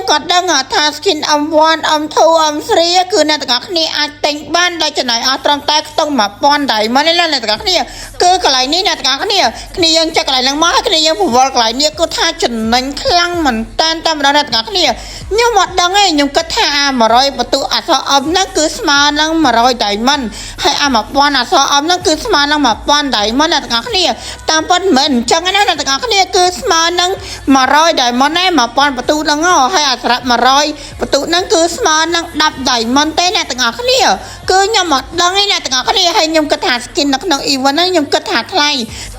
ก็ดังថាสกินอมวอนอมทูอมស្រីគឺអ្នកទាំងអស់គ្នាអាចទិញបានដោយចំណាយអស់ត្រឹមតែខ្ទង់1000ដៃមកនេះអ្នកទាំងអស់គ្នាគឺកន្លែងនេះអ្នកទាំងអស់គ្នាយើងចុចកន្លែងហ្នឹងមកហើយគ្នាយើងពង្វល់កន្លែងនេះគឺថាចំណេញខ្លាំងមែនតែម្ដងអ្នកទាំងអស់គ្នាខ្ញុំអត់ដឹងទេខ្ញុំគិតថា100បន្ទុកអក្សរអមហ្នឹងគឺស្មើនឹង100 diamond ហើយ1000អក្សរអមហ្នឹងគឺស្មើនឹង1000 diamond អ្នកទាំងអស់គ្នាតាមពិតមិនមែនអញ្ចឹងណាអ្នកទាំងអស់គ្នាគឺស្មើនឹង100 diamond ឯង1000បន្ទុកហ្នឹងហើយអក្សរ100បន្ទុកហ្នឹងគឺស្មើនឹង10 diamond ទេអ្នកទាំងអស់គ្នាគឺខ្ញុំអត់ដឹងទេអ្នកទាំងអស់គ្នាហើយខ្ញុំគិតថា skin នៅក្នុង event ហ្នឹងខ្ញុំគិតថាថ្លៃ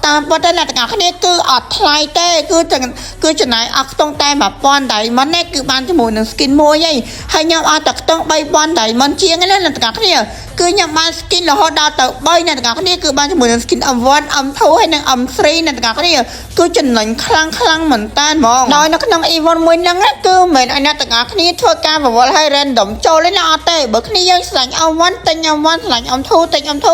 តាមពិតទៅអ្នកទាំងអស់គ្នាគឺអត់ថ្លៃទេគឺចំណាយអស់ខ្ទង់តែ1000 diamond នេះគឺបានជាមួយនឹង skin មួយឯងហើយខ្ញុំអត់តែខ្ទង់3000 diamond ជាងណាអ្នកទាំងអស់គ្នាគឺខ្ញុំបាន skin រហូតដល់ទៅ3អ្នកទាំងអស់គ្នាគឺបានជាមួយនឹង skin M1 M2 ហើយនិង M3 អ្នកទាំងអស់គ្នាគឺចំណេញខ្លាំងមែនតើហ្មងដោយនៅក្នុង event មួយហ្នឹងគឺមិនឲ្យអ្នកទាំងអស់គ្នាធ្វើការប្រវល់ឲ្យ random ចូលទេណាអត់ទេបើគ្នាយើងឆ្លាញ់ M1 ទិញ M1 ឆ្លាញ់ M2 ទិញ M2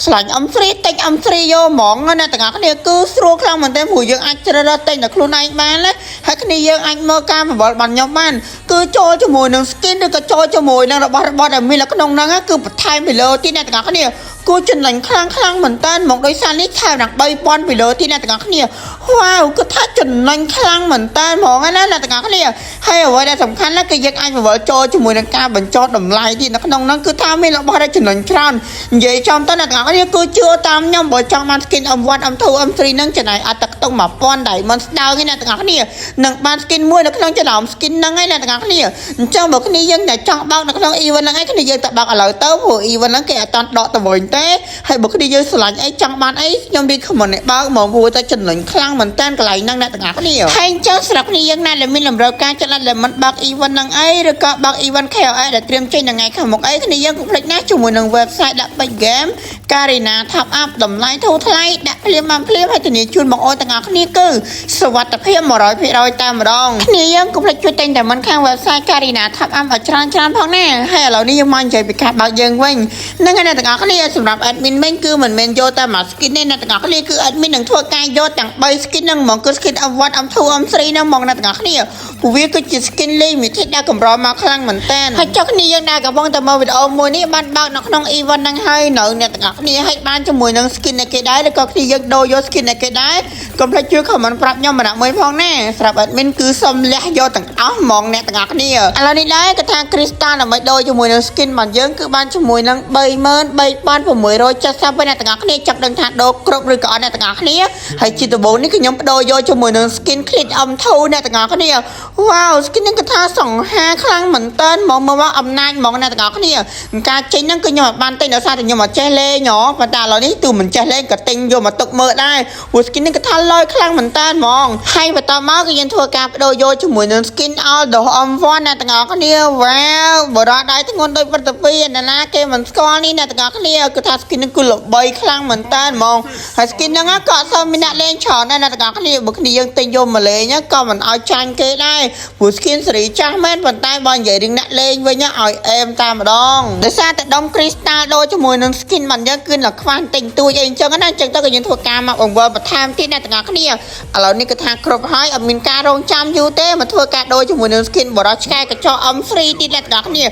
ឆ្លាញ់ M3 ទិញ M3 យកហ្មងអ្នកទាំងអស់គ្នាគឺស្រួលខ្លាំងមែនតើព្រោះយើងអាចជ្រើសរើសទិញតែខ្លួនឯងបានណាហើយគ្នាយើងអាចមើលការប្រវល់បានខ្ញុំបានគឺចូលជាមួយនឹង skin ឬក៏ចូលជាមួយនឹងរបស់ដែលមាននៅក្នុងហ្នឹងគឺបន្ថែមពីលើទៀតអ្នកទាំងអស់គ្នាគួរចំណេញខ្លាំងមែនតើមកដោយសារនេះថែមដល់3000ពីលើទៀតអ្នកទាំងអស់គ្នាវ៉ាវគឺថាចំណេញខ្លាំងមែនតើហ្មងណាអ្នកទាំងអស់គ្នាហើយអ្វីដែលសំខាន់ណាគឺយើងអាចប្រវល់ចូលជាមួយនឹងការបញ្ចុះតម្លៃទៀតនៅក្នុងហ្នឹងគឺថាមានរបស់ដែលចំណេញច្រើននិយាយចំទៅអ្នកទាំងអស់គ្នាគឺជឿតាមខ្ញុំបើចង់បាន skin M1 M2 M3 ហ្នឹងចំណាយអត់តែខ្ទង់1000 diamond ស្ដើងឯអ្នកទាំងអស់គ្នានឹងបាន skin មួយនៅក្នុងចំណោម skin ហ្នឹងឯអ្នកទាំងអស់គ្នាអញ្ចឹងបើគ្នាយើងតែចង់បោកនៅក្នុង event ហ្នឹងឯគ្នាយើងតែបោកឥឡូវទៅព្រោះ event ហ្នឹងគេអត់តដកទៅវិញទេហើយបើគ្នាយើងឆ្លាញ់អីចង់បានអីខ្ញុំរៀប comment ឲ្យបើកមកព្រោះតែចំណេញខ្លាំងមែនតើកន្លែងហ្នឹងអ្នកទាំងអស់គ្នាហើយអញ្ចឹងសម្រាប់គ្នាយើងណាដែលមានតម្រូវការចិត្តដែលមិនបើក event ហ្នឹងអីឬក៏បើក event KOL ដែលត្រៀមចេញថ្ងៃខាងមុខអីគ្នាយើងកុំភ្លេចណាជាមួយនឹង website ដាក់ពេជ្រ game Karina Top Up តម្លៃធូរថ្លៃដាក់ភ្លាមហើយធានាជូនបងអូនទាំងអស់គ្នាគឺសុវត្ថិភាព 100% តែម្ដងគ្នាយើងកុំភ្លេចជួយតែងតែមិនខាង website Karina Top Up ឲ្យច្រើនផងណាហើយឥឡូវនេះយើងមកនិយាយពីការបើកយើងវិញហ្នឹងហើយអ្នកទាំងអស់គ្នាសម្រាប់ admin វិញគឺមិនមែនយកតែមួយ skin ទេអ្នកទាំងអស់គ្នាគឺ admin នឹងធ្វើការយកទាំង3 skin ហ្នឹងហ្មងគឺ skin M1 M2 M3 ហ្នឹងហ្មងអ្នកទាំងអស់គ្នាព្រោះវាគឺជា skin limited ដែលកម្រមកខ្លាំងមែនតើហើយចុះគ្នាយើងដែលកំពុងតែមើលវីដេអូមួយនេះបានបើកនៅក្នុង event ហ្នឹងហើយនៅអ្នកទាំងអស់គ្នាឲ្យបានជាមួយនឹង skin នៃគេដែរឬក៏គ្នាយើងដូរយក skin នៃគេដែរកុំភ្លេចជួយ comment ប្រាប់ខ្ញុំម្នាក់មួយផងណាសម្រាប់ admin គឺសុំលះយកទាំងអស់ហ្មងអ្នកទាំងអស់គ្នាឥឡូវនេះដែរគឺថា crystal ដើម្បីដូរជាមួយនឹង skin របស់យើងគឺបានជាមួយនឹង 33670 អ្នកទាំងអស់គ្នាចាប់ដឹងថាដូរគ្រប់ឬក៏អត់អ្នកទាំងអស់គ្នាហើយជាដំបូងនេះគឺខ្ញុំបដូរយកជាមួយនឹង skin clit M2 អ្នកទាំងអស់គ្នាវ៉ាវ skin នេះគឺថាសង្ហាខ្លាំងមែនតើមកអំណាចហ្មងអ្នកទាំងអស់គ្នាការចេញហ្នឹងគឺខ្ញុំអត់បានទិញដោយសារតែខ្ញុំអត់ចេះលេងប៉ុន្តែឥឡូវនេះទូមិនចេះលេងក៏ទិញយកមកទុកមើលដែរព្រោះ skin នេះគឺថាលយខ្លាំងមែនតើហ្មងហើយបន្តមកគឺយើងធ្វើការបដូរយកជាមួយនឹង skin Aldo M1 អ្នកទាំងអស់គ្នាវ៉ាវបរោះដៃធ្ងន់ដូចប្រតិពីណាគេមិនស្គាល់នេះអ្នកទាំងអស់គ្នាគឺថា skin នេះគឺល្បីខ្លាំងមែនតើហ្មងហើយ skin ហ្នឹងក៏អត់សូវមានអ្នកលេងច្រើនដែរអ្នកទាំងអស់គ្នាបើគ្នាយើងទិញយកមកលេងក៏មិនឲ្យចាញ់គេដែរព្រោះ skin សេរីចាស់មែនប៉ុន្តែបើនិយាយរឿងអ្នកលេងវិញឲ្យអេមតែម្ដងដោយសារតែដុំ crystal ដូរជាមួយនឹង skin របស់យើងគឺនៅខ្វះទិញទួយអីអញ្ចឹងណាអញ្ចឹងទៅក៏យើងធ្វើការមកបង្វិលបន្ថែមទៀតអ្នកទាំងអស់គ្នាឥឡូវនេះគឺថាគ្រប់ហើយអត់មានការរងចាំយូរទេមកធ្វើការដូរជាមួយនឹង skin បរោះឆ្កែកញ្ចក់ M3 ទៀតអ្នកទាំងអស់គ្នា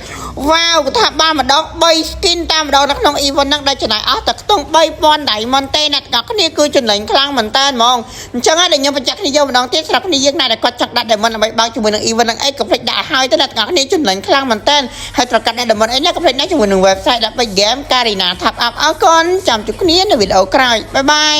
វ៉ាវគឺថាបានម្ដង3 skin តែម្ដងនៅក្នុង event ហ្នឹងដែលចំណាយអស់តែខ្ទង់3000 diamond ទេអ្នកទាំងអស់គ្នាគឺចំណេញខ្លាំងមែនតើហ្មងអញ្ចឹងហើយដែលខ្ញុំបញ្ជាក់គ្នាយកម្ដងទៀតសម្រាប់គ្នាយើងណាដែលគាត់ចង់ដាក់ diamond ដើម្បីបើកជាមួយនឹង event ហ្នឹងអីកុំភ្លេចដាក់ឲ្យទៅអ្នកទាំងអស់គ្នាចំណេញខ្លាំងមែនតើហើយត្រូវកាត់ diamond អីណាកុំភ្លេចណាជាមួយនឹង website ដាក់ពេជ្រ game Karina Top Up អរគុណចាំជួបគ្នានៅវីដេអូក្រោយបាយបាយ